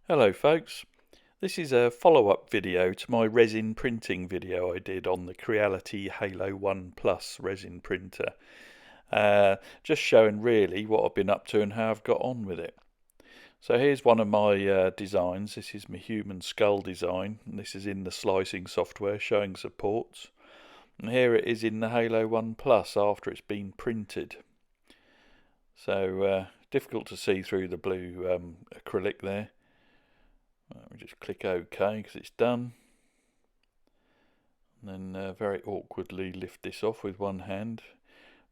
Hello folks, this is a follow-up video to my resin printing video I did on the Creality Halot-One Plus resin printer. Just showing really what I've been up to and how I've got on with it. So here's one of my designs. This is my human skull design, and this is in the slicing software showing supports. And here it is in the Halot-One Plus after it's been printed. So difficult to see through the blue acrylic there. We just click OK because it's done, and then very awkwardly lift this off with one hand.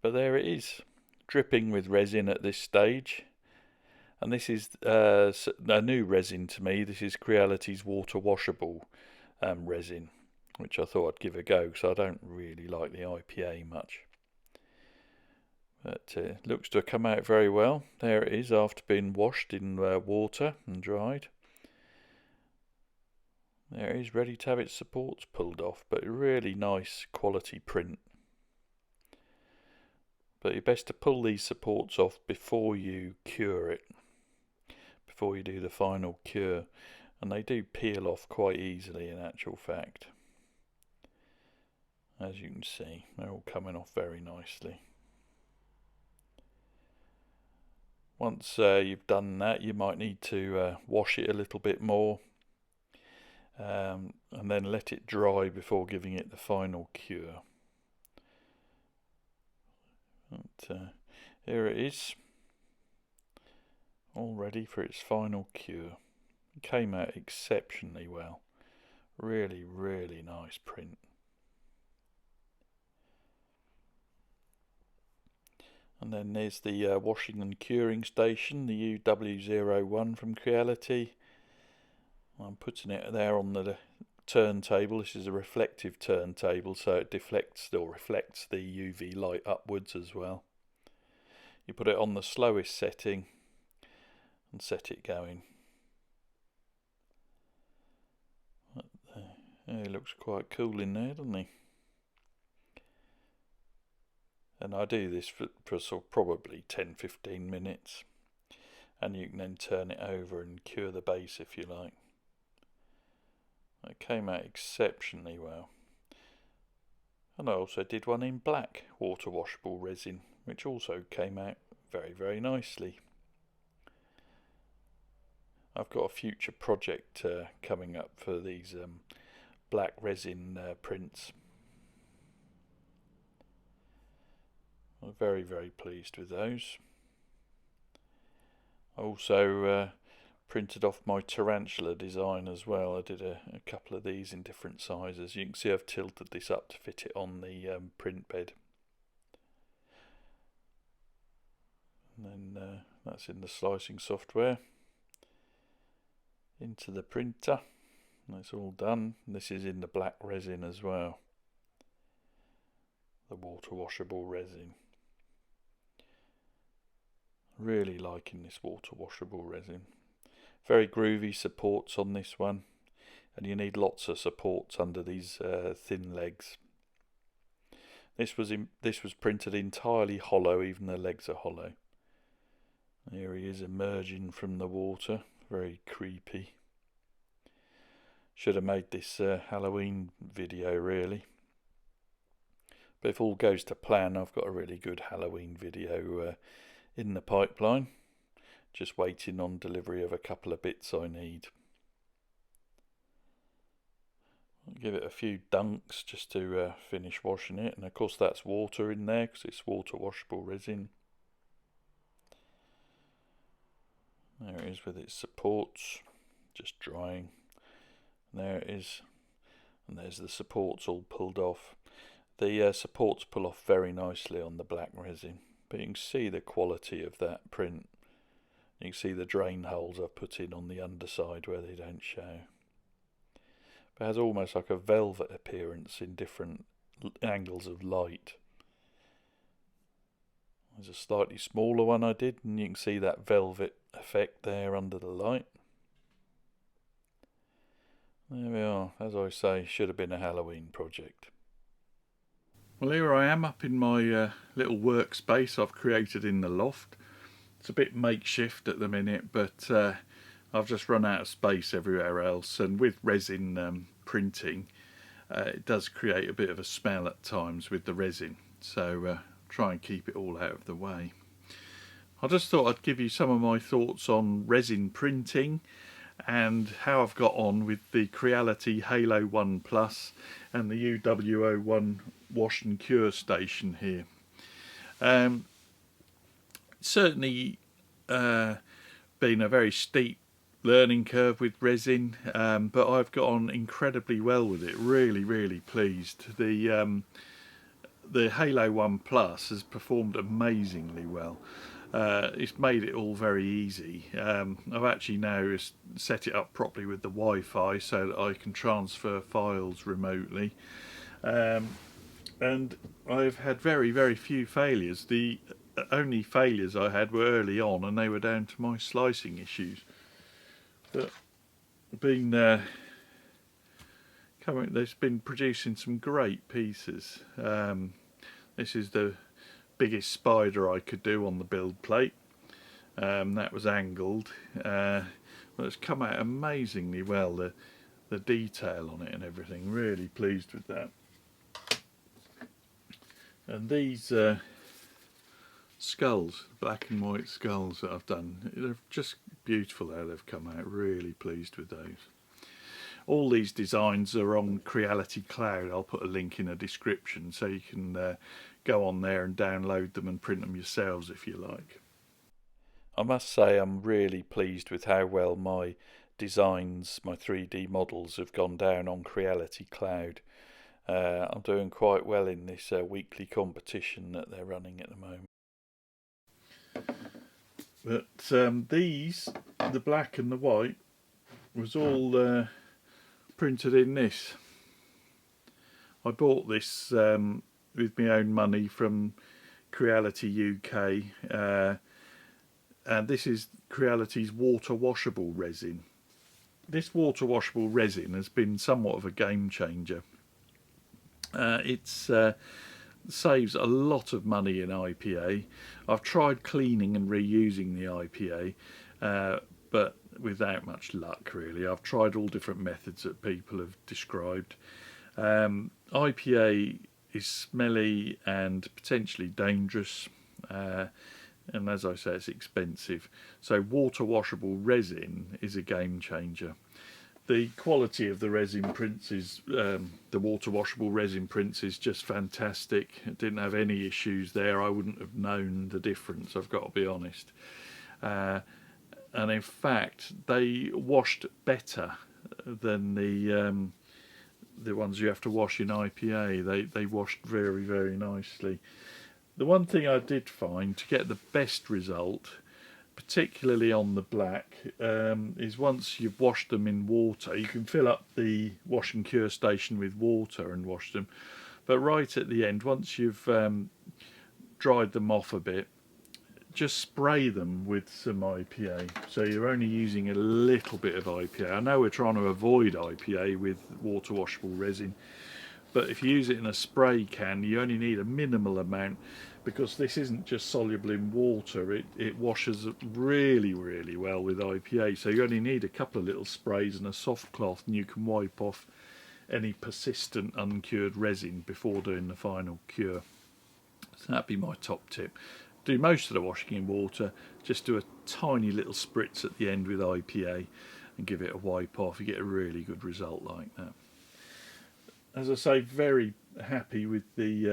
But there it is, dripping with resin at this stage. And this is a new resin to me. This is Creality's water washable resin, which I thought I'd give a go because I don't really like the IPA much. But it looks to have come out very well. There it is after being washed in water and dried. There it is, ready to have its supports pulled off, but a really nice quality print. But you're best to pull these supports off before you cure it, before you do the final cure, and they do peel off quite easily in actual fact. As you can see, they're all coming off very nicely. Once you've done that, you might need to wash it a little bit more. And then let it dry before giving it the final cure. But, here it is, all ready for its final cure. It came out exceptionally well. Really, really nice print. And then there's the washing and curing station, the UW01 from Creality. I'm putting it there on the turntable. This is a reflective turntable, so it deflects or reflects the UV light upwards as well. You put it on the slowest setting and set it going. He looks quite cool in there, doesn't he? And I do this for sort of probably 10-15 minutes, and you can then turn it over and cure the base if you like. It came out exceptionally well. And I also did one in black water washable resin, which also came out very, very nicely. I've got a future project coming up for these black resin prints. I'm very, very pleased with those. I also printed off my tarantula design as well. I did a couple of these in different sizes. You can see I've tilted this up to fit it on the print bed. And then that's in the slicing software. Into the printer. That's all done. This is in the black resin as well. The water washable resin. Really liking this water washable resin. Very groovy supports on this one, and you need lots of supports under these thin legs. This was printed entirely hollow, even the legs are hollow. Here he is emerging from the water, very creepy. Should have made this Halloween video really. But if all goes to plan, I've got a really good Halloween video in the pipeline. Just waiting on delivery of a couple of bits I need. I'll give it a few dunks just to finish washing it, and of course that's water in there because it's water washable resin. There it is with its supports, just drying. And there it is, and there's the supports all pulled off. The supports pull off very nicely on the black resin, but you can see the quality of that print. You can see the drain holes I've put in on the underside where they don't show. But it has almost like a velvet appearance in different angles of light. There's a slightly smaller one I did, and you can see that velvet effect there under the light. There we are. As I say, should have been a Halloween project. Well, here I am up in my little workspace I've created in the loft. It's a bit makeshift at the minute, but I've just run out of space everywhere else, and with resin printing, it does create a bit of a smell at times with the resin, so try and keep it all out of the way. I just thought I'd give you some of my thoughts on resin printing and how I've got on with the Creality Halot-One Plus and the UW01 wash and cure station here. Certainly been a very steep learning curve with resin, but I've got on incredibly well with it. Really pleased. The Halot-One Plus has performed amazingly well. It's made it all very easy. I've actually now set it up properly with the Wi-Fi so that I can transfer files remotely, and I've had very few failures. The only failures I had were early on, and they were down to my slicing issues. But they've been producing some great pieces. This is the biggest spider I could do on the build plate. That was angled, but it's come out amazingly well. The detail on it and everything. Really pleased with that. And these skulls, black and white skulls that I've done, they're just beautiful how they've come out. Really pleased with those. All these designs are on Creality Cloud. I'll put a link in the description so you can go on there and download them and print them yourselves if you like. I must say I'm really pleased with how well my designs, my 3D models have gone down on Creality Cloud. I'm doing quite well in this weekly competition that they're running at the moment. But these, the black and the white, was all printed in this. I bought this with my own money from Creality UK, and this is Creality's water washable resin. This water washable resin has been somewhat of a game changer. It saves a lot of money in IPA. I've tried cleaning and reusing the IPA, but without much luck really. I've tried all different methods that people have described. IPA is smelly and potentially dangerous, and as I say, it's expensive. So water washable resin is a game changer. The quality of the resin prints is, the water washable resin prints is just fantastic. It didn't have any issues there. I wouldn't have known the difference, I've got to be honest. And in fact, they washed better than the ones you have to wash in IPA. They washed very nicely. The one thing I did find to get the best result, particularly on the black, is once you've washed them in water, you can fill up the wash and cure station with water and wash them, but right at the end, once you've dried them off a bit, just spray them with some IPA. So you're only using a little bit of IPA. I know we're trying to avoid IPA with water washable resin, but if you use it in a spray can, you only need a minimal amount, because this isn't just soluble in water, it washes really well with IPA. So you only need a couple of little sprays and a soft cloth, and you can wipe off any persistent uncured resin before doing the final cure. So that'd be my top tip. Do most of the washing in water, just do a tiny little spritz at the end with IPA and give it a wipe off. You get a really good result like that. As I say, very happy with the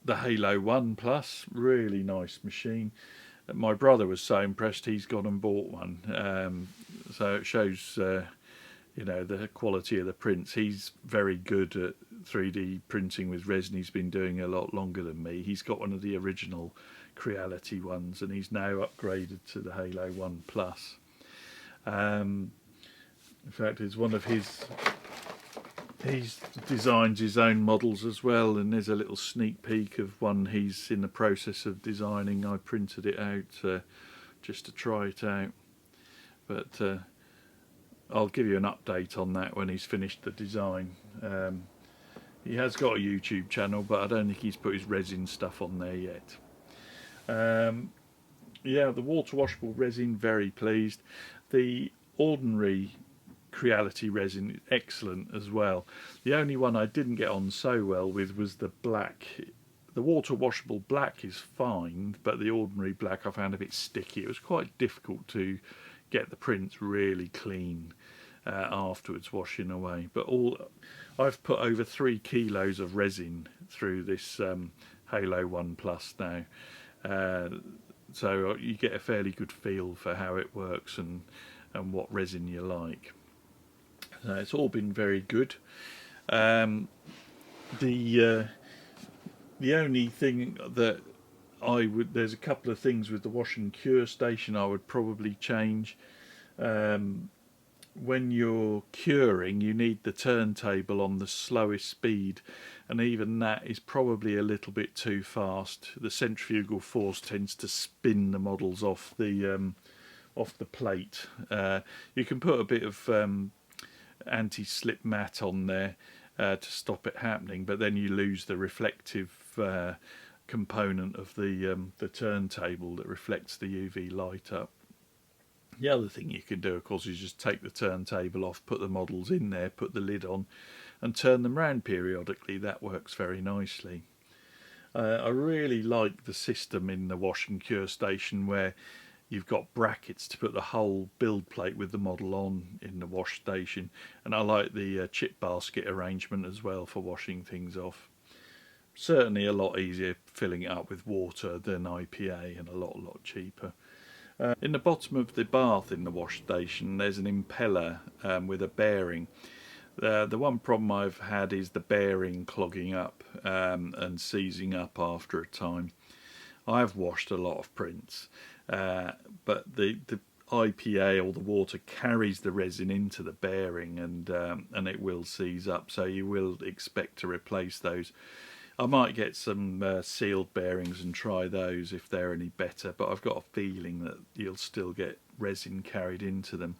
Halot-One Plus. Really nice machine. My brother was so impressed he's gone and bought one. So it shows you know, the quality of the prints. He's very good at 3D printing with resin. He's been doing it a lot longer than me. He's got one of the original Creality ones, and he's now upgraded to the Halot-One Plus. In fact, it's one of his... He designs his own models as well, and there's a little sneak peek of one he's in the process of designing. I printed it out just to try it out, but I'll give you an update on that when he's finished the design. He has got a YouTube channel, but I don't think he's put his resin stuff on there yet. Yeah, the water washable resin, very pleased. The ordinary Creality resin, excellent as well. The only one I didn't get on so well with was the black. The water washable black is fine, but the ordinary black I found a bit sticky. It was quite difficult to get the prints really clean afterwards, washing away. But I've put over 3 kilos of resin through this Halot-One Plus now. So you get a fairly good feel for how it works and what resin you like. So it's all been very good. The only thing that there's a couple of things with the wash and cure station I would probably change. When you're curing, you need the turntable on the slowest speed, and even that is probably a little bit too fast. The centrifugal force tends to spin the models off the plate. You can put a bit of anti-slip mat on there to stop it happening, but then you lose the reflective component of the turntable that reflects the UV light up. The other thing you can do, of course, is just take the turntable off, put the models in there, put the lid on, and turn them round periodically. That works very nicely. I really like the system in the wash and cure station where you've got brackets to put the whole build plate with the model on in the wash station, and I like the chip basket arrangement as well for washing things off. Certainly a lot easier filling it up with water than IPA, and a lot cheaper. In the bottom of the bath in the wash station there's an impeller with a bearing. The one problem I've had is the bearing clogging up and seizing up after a time. I've washed a lot of prints, but the IPA or the water carries the resin into the bearing, and it will seize up, so you will expect to replace those. I might get some sealed bearings and try those if they're any better, but I've got a feeling that you'll still get resin carried into them.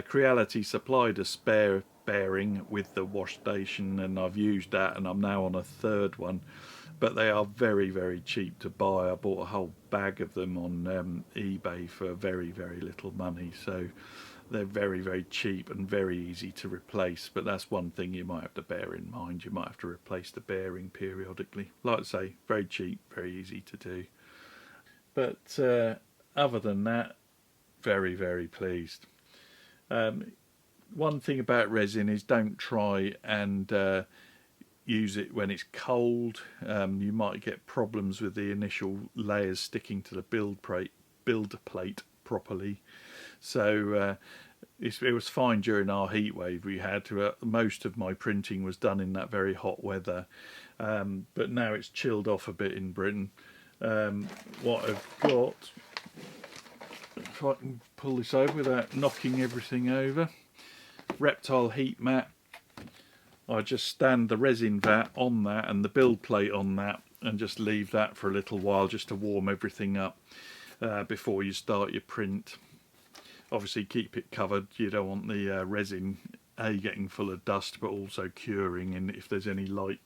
Creality supplied a spare bearing with the wash station, and I've used that, and I'm now on a third one, but they are very cheap to buy. I bought a whole bag of them on eBay for very little money, so they're very cheap and very easy to replace. But that's one thing you might have to bear in mind. You might have to replace the bearing periodically. Like I say, very cheap, very easy to do. But other than that, very pleased. One thing about resin is don't try and use it when it's cold. You might get problems with the initial layers sticking to the build plate properly. So it was fine during our heat wave we had. Most of my printing was done in that very hot weather, but now it's chilled off a bit in Britain. What I've got, if I can pull this over without knocking everything over, reptile heat mat. I just stand the resin vat on that and the build plate on that and just leave that for a little while just to warm everything up before you start your print. Obviously keep it covered. You don't want the resin getting full of dust, but also curing and if there's any light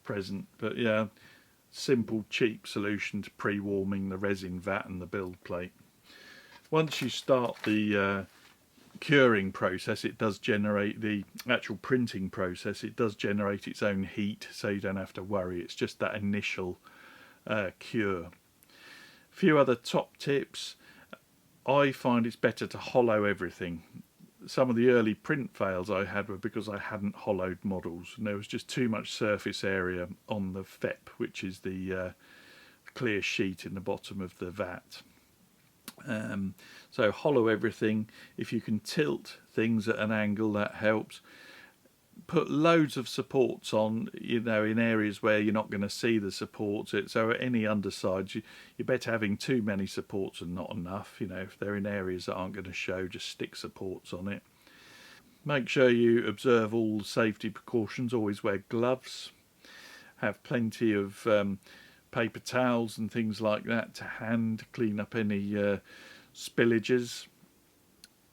present. But yeah, simple cheap solution to pre-warming the resin vat and the build plate. Once you start the curing process, it does generate the actual printing process. It does generate its own heat, so you don't have to worry. It's just that initial cure. A few other top tips. I find it's better to hollow everything. Some of the early print fails I had were because I hadn't hollowed models, and there was just too much surface area on the FEP, which is the clear sheet in the bottom of the vat. So hollow everything. If you can tilt things at an angle, that helps. Put loads of supports on, in areas where you're not going to see the supports. So at any undersides, you're better having too many supports and not enough. If they're in areas that aren't going to show, just stick supports on it. Make sure you observe all safety precautions. Always wear gloves. Have plenty of paper towels and things like that to hand, clean up any spillages.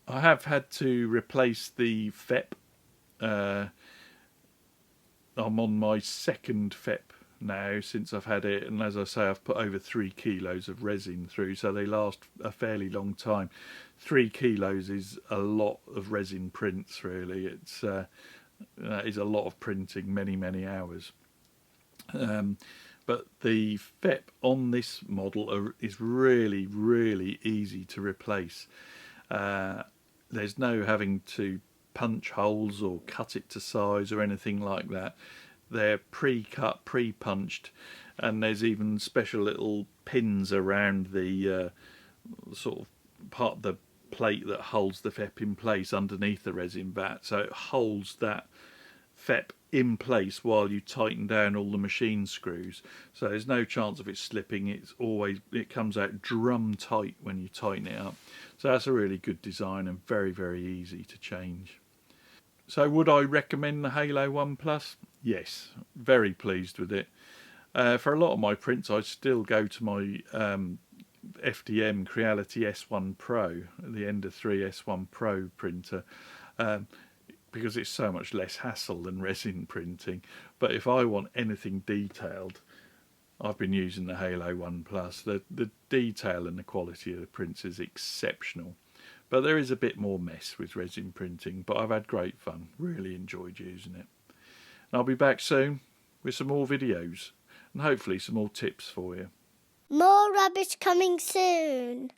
I have had to replace the FEP. I'm on my second FEP now since I've had it, and as I say, I've put over 3 kilos of resin through, so they last a fairly long time. 3 kilos is a lot of resin prints, really. That is a lot of printing, many hours. But the FEP on this model is really easy to replace. There's no having to punch holes or cut it to size or anything like that. They're pre-cut, pre-punched, and there's even special little pins around the sort of part of the plate that holds the FEP in place underneath the resin vat, so it holds that FEP in place while you tighten down all the machine screws. So there's no chance of it slipping. It comes out drum tight when you tighten it up. So that's a really good design and very easy to change. So would I recommend the Halot-One Plus? Yes, very pleased with it. For a lot of my prints, I still go to my FDM Creality S1 Pro, the Ender 3 S1 Pro printer, because it's so much less hassle than resin printing. But if I want anything detailed, I've been using the Halot-One Plus. The detail and the quality of the prints is exceptional. But there is a bit more mess with resin printing, but I've had great fun. Really enjoyed using it. And I'll be back soon with some more videos and hopefully some more tips for you. More rubbish coming soon.